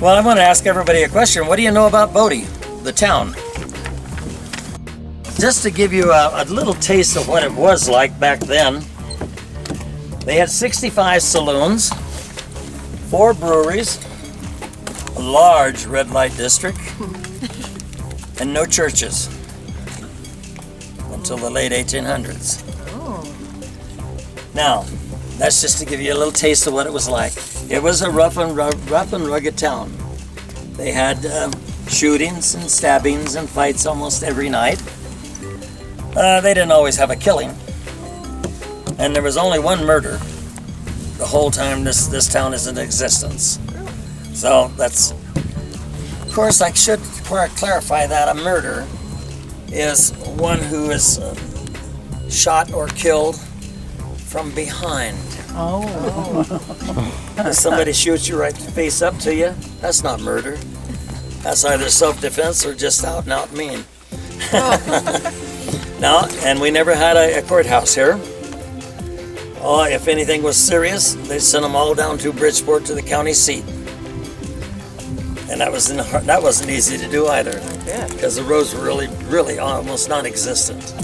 Well, I want to ask everybody a question. What do you know about Bodie, the town? Just to give you a little taste of what it was like back then, they had 65 saloons, 4 breweries, a large red light district, and no churches until the late 1800s. Oh. Now, that's just to give you a little taste of what it was like. It was a rough and rugged town. They had shootings and stabbings and fights almost every night. They didn't always have a killing. And there was only one murder the whole time this town is in existence. So that's, of course, I should clarify that a murder is one who is shot or killed from behind. Oh. If somebody shoots you right face up to you, that's not murder. That's either self-defense or just out and out mean. No, and we never had a courthouse here. Oh, if anything was serious, they'd send them all down to Bridgeport to the county seat. And that wasn't easy to do either, because the roads were really almost non-existent.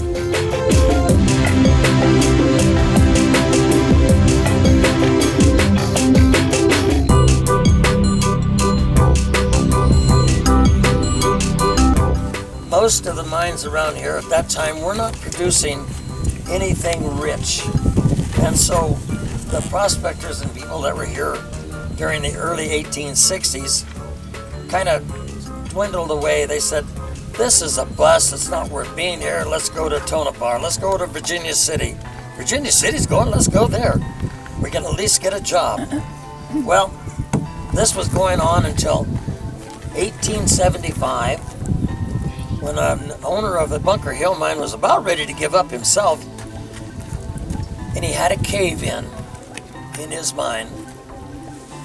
Most of the mines around here at that time were not producing anything rich. And so the prospectors and people that were here during the early 1860s kind of dwindled away. They said, this is a bust, it's not worth being here, let's go to Tonopah, let's go to Virginia City. Virginia City's going, let's go there. We can at least get a job. Well, this was going on until 1875, when an owner of the Bunker Hill mine was about ready to give up himself, and he had a cave-in in his mine.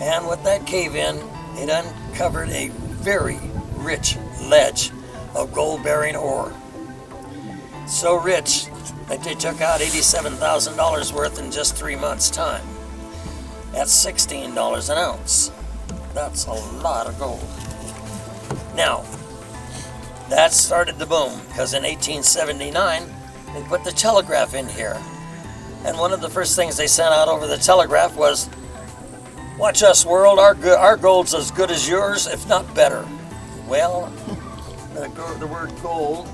And with that cave-in, it uncovered a very rich ledge of gold-bearing ore. So rich that they took out $87,000 worth in just 3 months' time. That's $16 an ounce. That's a lot of gold. Now, that started the boom, because in 1879, they put the telegraph in here. And one of the first things they sent out over the telegraph was, watch us, world, our gold's as good as yours, if not better. Well, the word gold,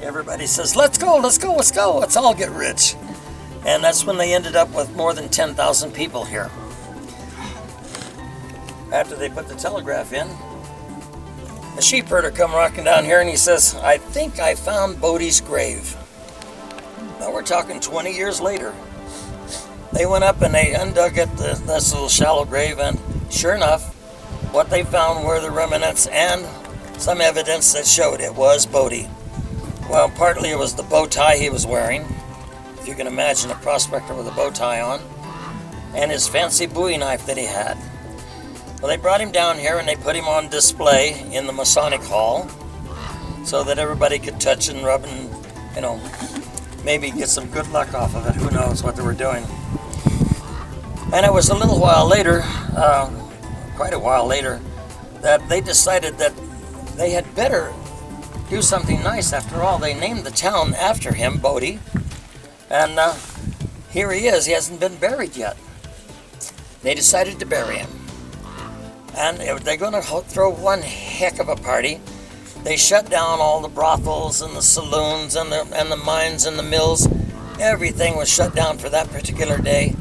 everybody says, let's go, let's all get rich. And that's when they ended up with more than 10,000 people here. After they put the telegraph in, a sheep herder come rocking down here and he says, I think I found Bodie's grave. Now we're talking 20 years later. They went up and they undug this little shallow grave, and sure enough, what they found were the remnants and some evidence that showed it was Bodie. Well, partly it was the bow tie he was wearing, if you can imagine a prospector with a bow tie on, and his fancy Bowie knife that he had. Well, they brought him down here and they put him on display in the Masonic Hall so that everybody could touch and rub and, maybe get some good luck off of it. Who knows what they were doing. And it was a little while later, quite a while later, that they decided that they had better do something nice. After all, they named the town after him, Bodie. And here he is. He hasn't been buried yet. They decided to bury him. And they're going to throw one heck of a party. They shut down all the brothels and the saloons and the mines and the mills. Everything was shut down for that particular day.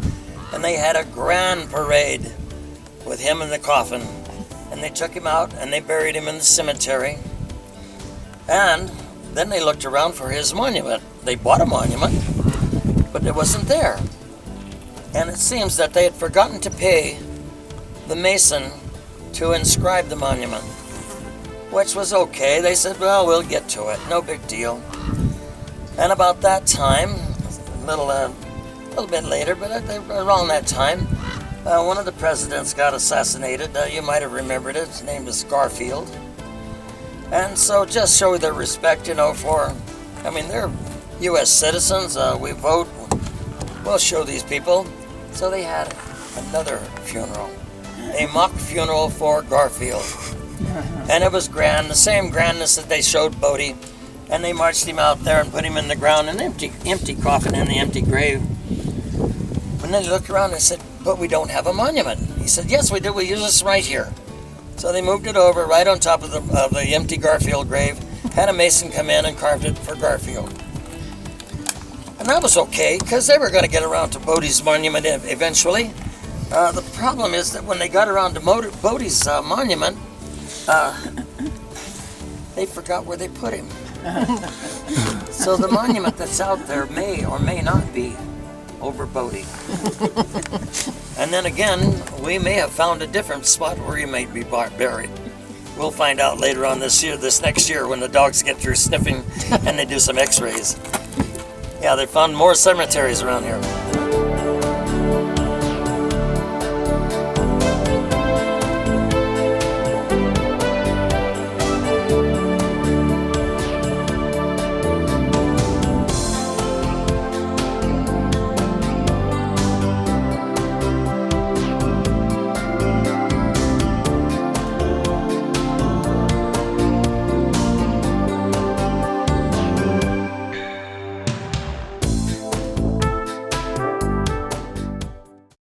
And they had a grand parade with him in the coffin. And they took him out and they buried him in the cemetery. And then they looked around for his monument. They bought a monument, but it wasn't there. And it seems that they had forgotten to pay the mason to inscribe the monument, which was okay. They said, well, we'll get to it, no big deal. And about that time, a little bit later, but around that time, one of the presidents got assassinated. You might have remembered it. His name was Garfield. And so just show their respect, they're U.S. citizens. We vote. We'll show these people. So they had another funeral. a mock funeral for Garfield. And it was grand, the same grandness that they showed Bodie. And they marched him out there and put him in the ground, an empty coffin in the empty grave. And then they looked around and said, but we don't have a monument. He said, yes, we do. We use this right here. So they moved it over right on top of the empty Garfield grave, had a mason come in and carved it for Garfield. And that was okay, because they were going to get around to Bodie's monument eventually. The problem is that when they got around to Bodie's monument, they forgot where they put him. So the monument that's out there may or may not be over Bodie. And then again, we may have found a different spot where he might be buried. We'll find out later on this next year, when the dogs get through sniffing and they do some x-rays. Yeah, they found more cemeteries around here.